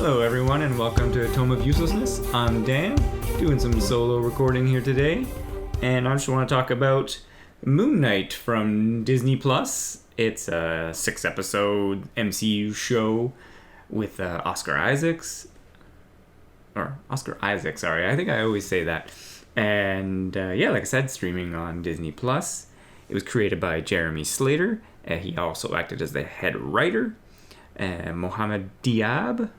Hello everyone and welcome to Tome of Uselessness. I'm Dan, doing some solo recording here today, and I just want to talk about Moon Knight from Disney Plus. It's a 6-episode MCU show with Oscar Isaac, sorry, I think I always say that. And like I said, streaming on Disney Plus. It was created by Jeremy Slater. He also acted as the head writer. Mohamed Diab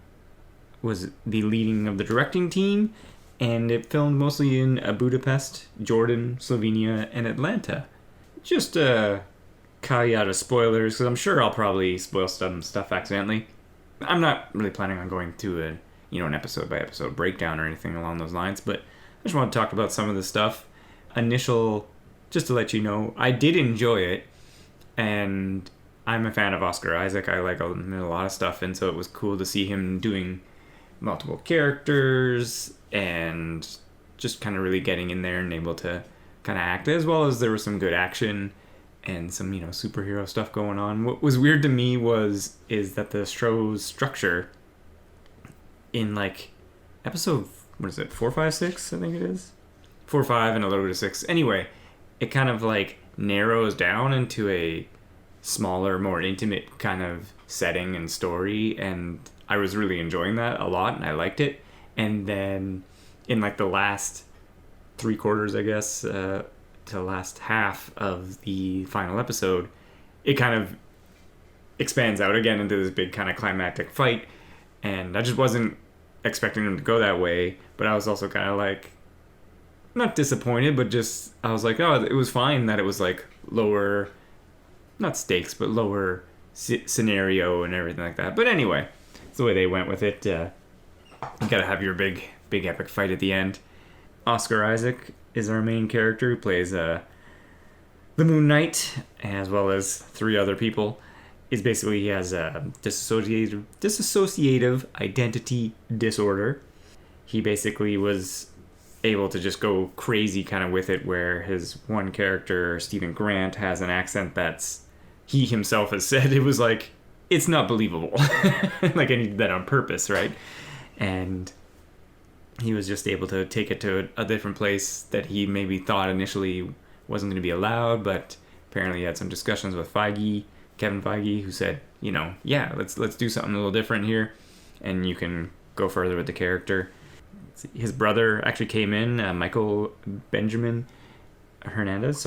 was the leading of the directing team, and it filmed mostly in Budapest, Jordan, Slovenia, and Atlanta. Just a caveat of spoilers, because I'm sure I'll probably spoil some stuff accidentally. I'm not really planning on going to an episode by episode breakdown or anything along those lines, but I just want to talk about some of the stuff. Just to let you know, I did enjoy it, and I'm a fan of Oscar Isaac. I like a lot of stuff, and so it was cool to see him doing multiple characters and just kind of really getting in there and able to kind of act, as well as there was some good action and some superhero stuff going on. What was weird to me is that the show's structure in like episode 4, 5, 6 I think it is 4, 5 and a little bit of 6. Anyway, it kind of like narrows down into a smaller, more intimate kind of setting and story, and I was really enjoying that a lot, and I liked it. And then in like the last 3/4, I guess, to the last half of the final episode, it kind of expands out again into this big kind of climactic fight, and I just wasn't expecting them to go that way, but I was also kind of like, not disappointed, but just, I was like, oh, it was fine that it was like lower, not stakes, but lower scenario and everything like that. But anyway, it's the way they went with it. You gotta have your big epic fight at the end. Oscar Isaac is our main character, who plays the Moon Knight, as well as 3 other people. He has a dissociative identity disorder. He basically was able to just go crazy kind of with it, where his one character, Stephen Grant, has an accent that's, he himself has said, it was like, it's not believable. Like, and he did that on purpose, right? And he was just able to take it to a different place that he maybe thought initially wasn't going to be allowed, but apparently he had some discussions with Kevin Feige, who said, let's do something a little different here, and you can go further with the character. His brother actually came in, Michael Benjamin Hernandez,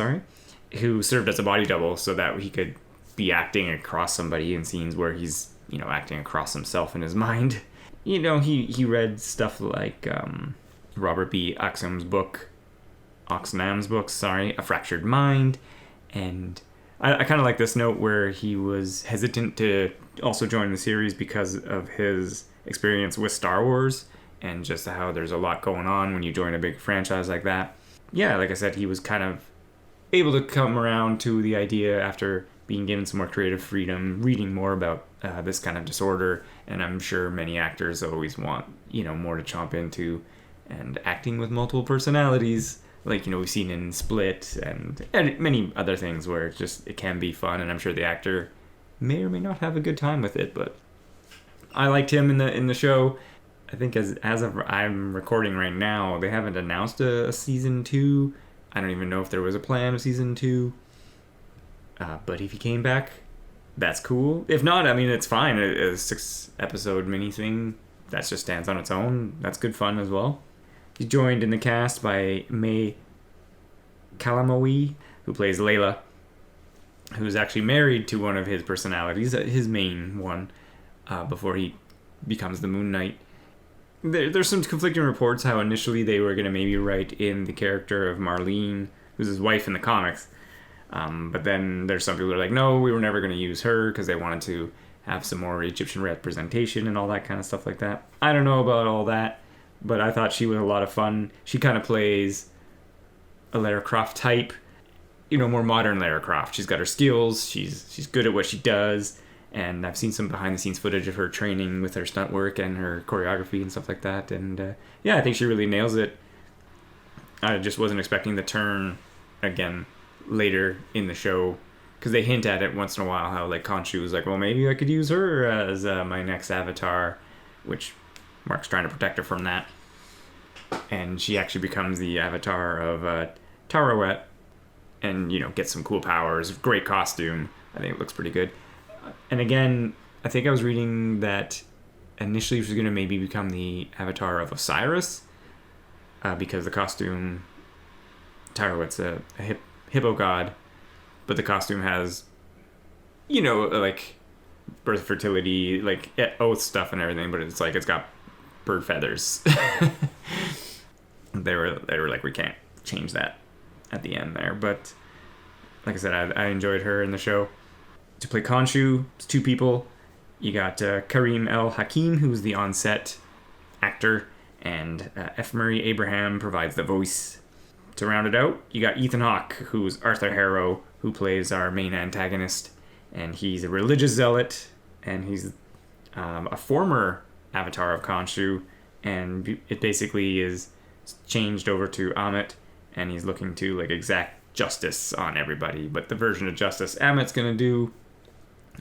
who served as a body double so that he could be acting across somebody in scenes where he's, acting across himself in his mind. He read stuff like Robert B. Oxnam's book, A Fractured Mind, and I kind of like this note where he was hesitant to also join the series because of his experience with Star Wars, and just how there's a lot going on when you join a big franchise like that. Yeah, like I said, he was kind of able to come around to the idea after being given some more creative freedom, reading more about this kind of disorder, and I'm sure many actors always want, more to chomp into, and acting with multiple personalities, like, we've seen in Split and many other things where it can be fun, and I'm sure the actor may or may not have a good time with it, but I liked him in the show. I think as of I'm recording right now, they haven't announced a season 2. I don't even know if there was a plan of season 2. But if he came back, that's cool. If not, I mean, it's fine. A 6-episode mini thing that just stands on its own. That's good fun as well. He's joined in the cast by May Kalamoui, who plays Layla, who's actually married to one of his personalities, his main one, before he becomes the Moon Knight. There's some conflicting reports how initially they were going to maybe write in the character of Marlene, who's his wife in the comics. But then there's some people who are like, no, we were never going to use her because they wanted to have some more Egyptian representation and all that kind of stuff like that. I don't know about all that, but I thought she was a lot of fun. She kind of plays a Lara Croft type, more modern Lara Croft. She's got her skills. She's good at what she does. And I've seen some behind-the-scenes footage of her training with her stunt work and her choreography and stuff like that. And I think she really nails it. I just wasn't expecting the turn again later in the show, because they hint at it once in a while how like Khonshu was like, well, maybe I could use her as my next avatar, which Mark's trying to protect her from that. And she actually becomes the avatar of Tarawet and, gets some cool powers. Great costume. I think it looks pretty good. And again, I think I was reading that initially she was going to maybe become the avatar of Osiris because the costume, Tarawet's a hippo god, but the costume has, like birth fertility, like oath stuff and everything, but it's like it's got bird feathers. They were like, we can't change that at the end there, but like I said, I enjoyed her in the show. To play Khonshu, it's two people. You got Kareem El Hakim, who's the on-set actor, and F. Murray Abraham provides the voice. To round it out, you got Ethan Hawke, who's Arthur Harrow, who plays our main antagonist, and he's a religious zealot, and he's a former avatar of Khonshu, and it basically is changed over to Ammit, and he's looking to exact justice on everybody. But the version of justice Ammit's gonna do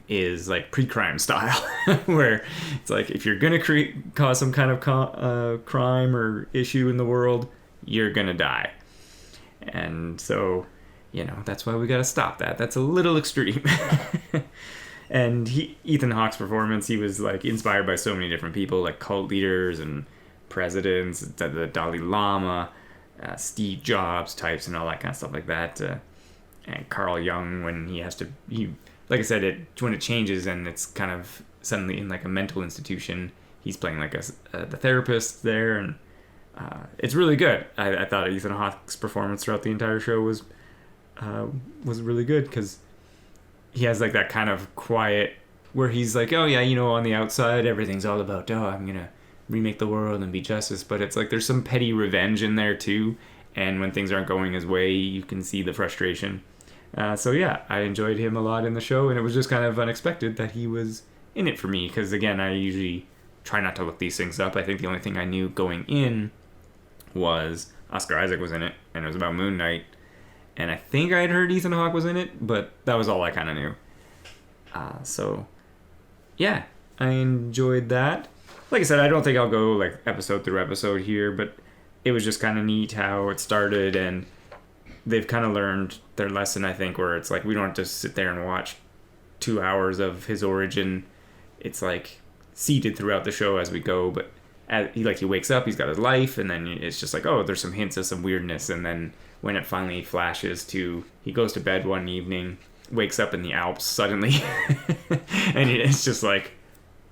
is pre-crime style, where it's if you're gonna cause some kind of crime or issue in the world, you're gonna die. And so, that's why we gotta stop that. That's a little extreme. And Ethan Hawke's performance, he was inspired by so many different people, cult leaders and presidents, the Dalai Lama, Steve Jobs types, and all that kind of stuff like that. And Carl Jung, when like I said, when it changes and it's kind of suddenly in a mental institution, he's playing the therapist there, and it's really good. I thought Ethan Hawke's performance throughout the entire show was really good, because he has that kind of quiet where he's oh yeah, on the outside everything's all about I'm gonna remake the world and be justice, but it's there's some petty revenge in there too, and when things aren't going his way, you can see the frustration. So yeah, I enjoyed him a lot in the show, and it was just kind of unexpected that he was in it for me, because again, I usually try not to look these things up. I think the only thing I knew going in was Oscar Isaac was in it, and it was about Moon Knight, and I think I had heard Ethan Hawke was in it, but that was all I kind of knew. So yeah, I enjoyed that. Like I said, I don't think I'll go episode through episode here, but it was just kind of neat how it started, and they've kind of learned their lesson, I think, where it's we don't have to sit there and watch 2 hours of his origin. It's seeded throughout the show as we go, but he wakes up, he's got his life, and then it's just oh, there's some hints of some weirdness, and then when it finally flashes to he goes to bed one evening, wakes up in the Alps suddenly, and it's just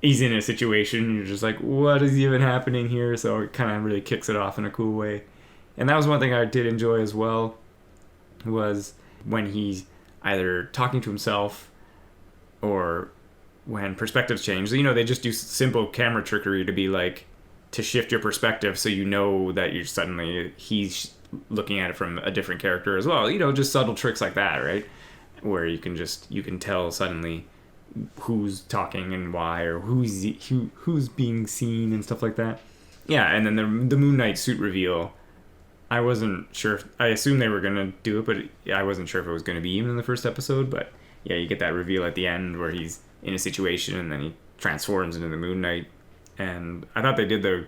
he's in a situation, you're just what is even happening here? So it kind of really kicks it off in a cool way. And that was one thing I did enjoy as well, was when he's either talking to himself or when perspectives change. They just do simple camera trickery to be to shift your perspective, so that you're suddenly he's looking at it from a different character as well. Just subtle tricks like that, right? Where you can tell suddenly who's talking and why, or who's being seen and stuff like that. Yeah, and then the Moon Knight suit reveal, I wasn't sure. I assumed they were gonna do it, but I wasn't sure if it was gonna be even in the first episode. But yeah, you get that reveal at the end where he's in a situation and then he transforms into the Moon Knight. And I thought they did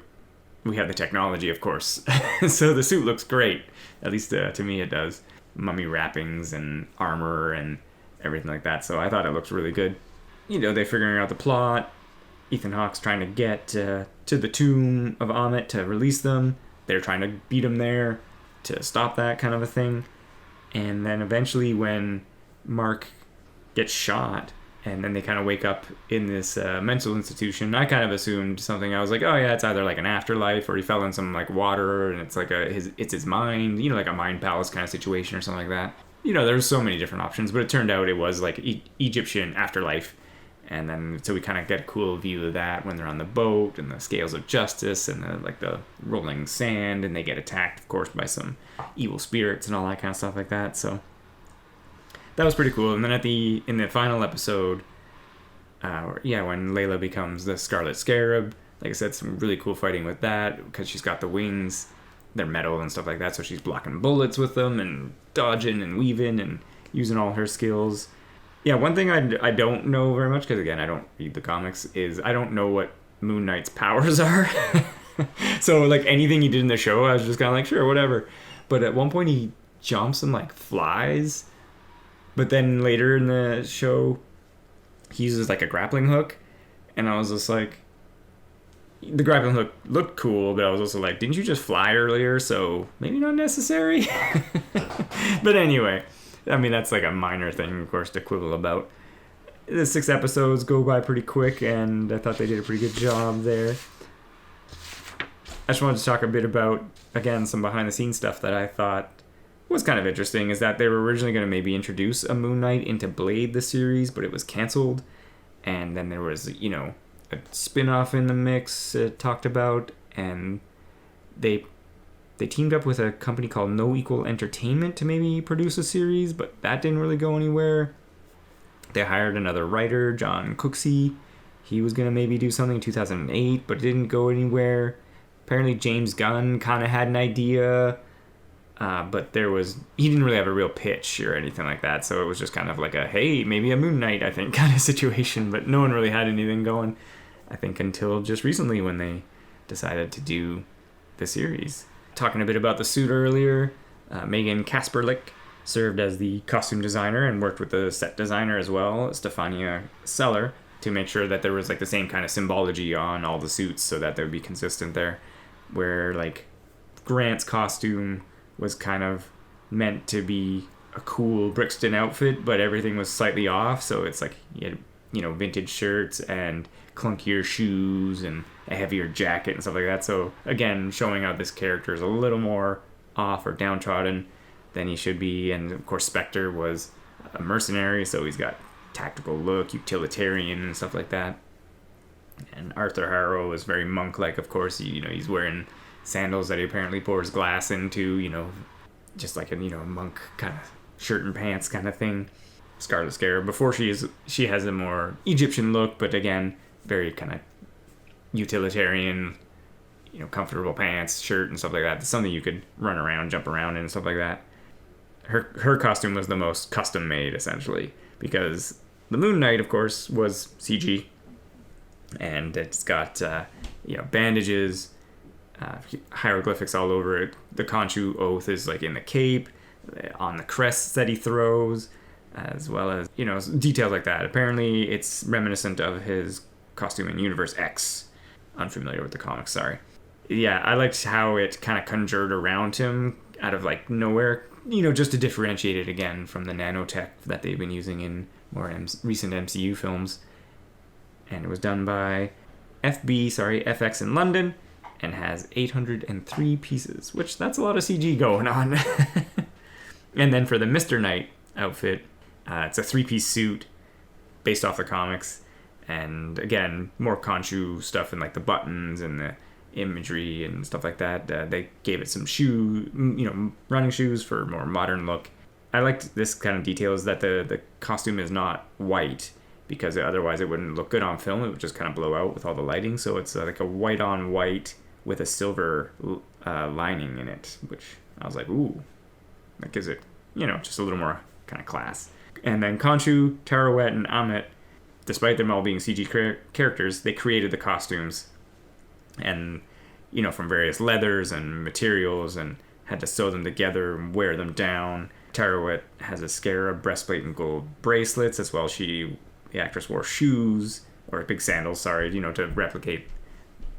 we had the technology, of course, so the suit looks great. At least to me, it does. Mummy wrappings and armor and everything like that. So I thought it looked really good. They're figuring out the plot. Ethan Hawke's trying to get to the tomb of Ammit to release them. They're trying to beat him there to stop that kind of a thing. And then eventually when Mark gets shot, and then they kind of wake up in this mental institution, I kind of assumed something. I was oh yeah, it's either an afterlife, or he fell in some water, and it's it's his mind, a mind palace kind of situation or something like that. There's so many different options, but it turned out it was Egyptian afterlife. And then so we kind of get a cool view of that when they're on the boat, and the scales of justice, and the rolling sand, and they get attacked, of course, by some evil spirits and all that kind of stuff like that. So that was pretty cool. And then in the final episode, when Layla becomes the Scarlet Scarab, like I said, some really cool fighting with that, because she's got the wings, they're metal and stuff like that, so she's blocking bullets with them and dodging and weaving and using all her skills. Yeah, one thing I don't know very much, because again, I don't read the comics, is I don't know what Moon Knight's powers are. So like anything he did in the show, I was just kind of like, sure, whatever. But at one point he jumps and like flies. But then later in the show, he uses like a grappling hook. And I was just like, the grappling hook looked cool, but I was also like, didn't you just fly earlier? So maybe not necessary. But anyway, I mean, that's like a minor thing, of course, to quibble about. The 6 episodes go by pretty quick, and I thought they did a pretty good job there. I just wanted to talk a bit about, again, some behind-the-scenes stuff that I thought was kind of interesting, is that they were originally going to maybe introduce a Moon Knight into Blade, the series, but it was canceled. And then there was, you know, a spin-off in the mix talked about, and they teamed up with a company called No Equal Entertainment to maybe produce a series, but that didn't really go anywhere. They hired another writer, John Cooksey. He was going to maybe do something in 2008, but it didn't go anywhere. Apparently James Gunn kind of had an idea, but he didn't really have a real pitch or anything like that, so it was just kind of like a, hey, maybe a Moon Knight, I think, kind of situation, but no one really had anything going, I think, until just recently when they decided to do the series. Talking a bit about the suit earlier, Megan Kasperlik served as the costume designer and worked with the set designer as well, Stefania Seller, to make sure that there was like the same kind of symbology on all the suits so that they would be consistent there. Where like Grant's costume was kind of meant to be a cool Brixton outfit, but everything was slightly off, so it's like you had, you know, vintage shirts and clunkier shoes and a heavier jacket and stuff like that. So again, showing how this character is a little more off or downtrodden than he should be. And of course Spectre was a mercenary, so he's got tactical look, utilitarian and stuff like that. And Arthur Harrow is very monk-like, of course. He's wearing sandals that he apparently pours glass into, you know, just like a, you know, monk kind of shirt and pants kind of thing. Scarlet Scarab, before she has a more Egyptian look, but again, very kind of utilitarian, you know, comfortable pants, shirt and stuff like that. It's something you could run around, jump around in and stuff like that. Her costume was the most custom made, essentially, because the Moon Knight, of course, was CG, and it's got bandages, hieroglyphics all over it. The Khonshu oath is like in the cape, on the crests that he throws, as well as, you know, details like that. Apparently, it's reminiscent of his costume in Universe X. Unfamiliar with the comics, sorry. Yeah, I liked how it kind of conjured around him out of like nowhere, you know, just to differentiate it again from the nanotech that they've been using in more recent MCU films. And it was done by FX in London and has 803 pieces, which that's a lot of CG going on. And then for the Mr. Knight outfit, it's a 3-piece suit based off the comics. And again, more Khonshu stuff in like the buttons and the imagery and stuff like that. They gave it some running shoes for a more modern look. I liked this kind of detail, is that the costume is not white, because otherwise it wouldn't look good on film. It would just kind of blow out with all the lighting. So it's like a white on white with a silver lining in it, which I was like, ooh, that gives it, you know, just a little more kind of class. And then Khonshu, Tarawet, and Ammit, despite them all being CG characters, they created the costumes, and, you know, from various leathers and materials, and had to sew them together and wear them down. Tarawet has a scarab breastplate and gold bracelets, as well. The actress wore shoes, or big sandals, you know, to replicate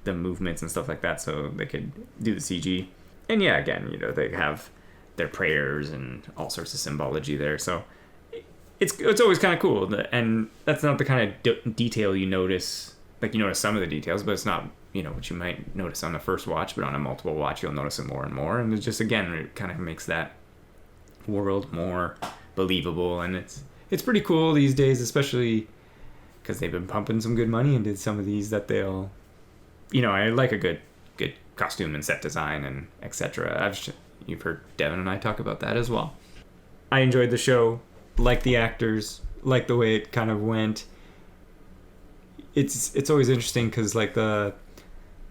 the movements and stuff like that, so they could do the CG. And yeah, again, you know, they have their prayers and all sorts of symbology there, so it's always kind of cool. And that's not the kind of detail you notice. Like, you notice some of the details, but it's not, you know, what you might notice on the first watch, but on a multiple watch you'll notice it more and more. And it just, again, it kind of makes that world more believable. And it's pretty cool these days, especially because they've been pumping some good money into some of these, that they'll, you know, I like a good costume and set design and etc. You've heard Devin and I talk about that as well. I enjoyed the show, like the actors, like the way it kind of went. It's always interesting because like the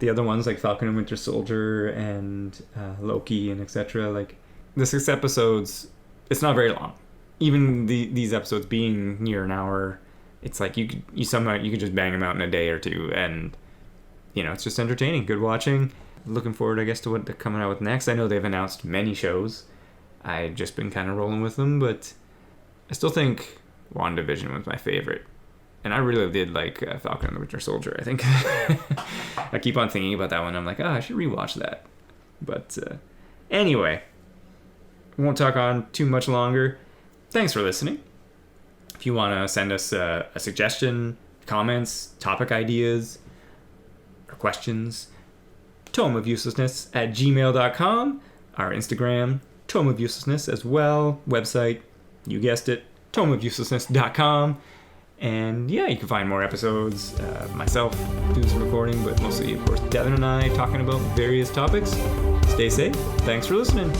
other ones, like Falcon and Winter Soldier and Loki and etc., like the 6 episodes, it's not very long. Even these episodes being near an hour, it's like you could just bang them out in a day or two, and it's just entertaining, good watching. Looking forward, I guess, to what they're coming out with next. I know they've announced many shows. I've just been kind of rolling with them, but I still think WandaVision was my favorite. And I really did like Falcon and the Winter Soldier, I think. I keep on thinking about that one. I'm like, I should rewatch that. But anyway, I won't talk on too much longer. Thanks for listening. If you want to send us a suggestion, comments, topic ideas, or questions, tomeofuselessness@gmail.com. Our Instagram, Tome of Uselessness as well. Website, you guessed it, tomeofuselessness.com. And yeah, you can find more episodes, myself doing some recording, but mostly, of course, Devin and I talking about various topics. Stay safe. Thanks for listening.